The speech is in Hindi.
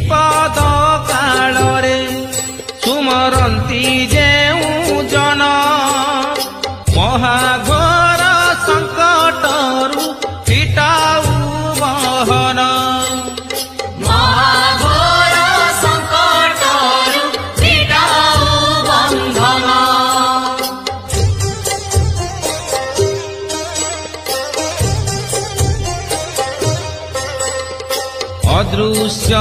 विपद कालरे सुमरंती जेउ जन महाघोर संकटरु फिटाऊ बहन महाघोर संकटरु फिटाऊ बंधन अदृश्य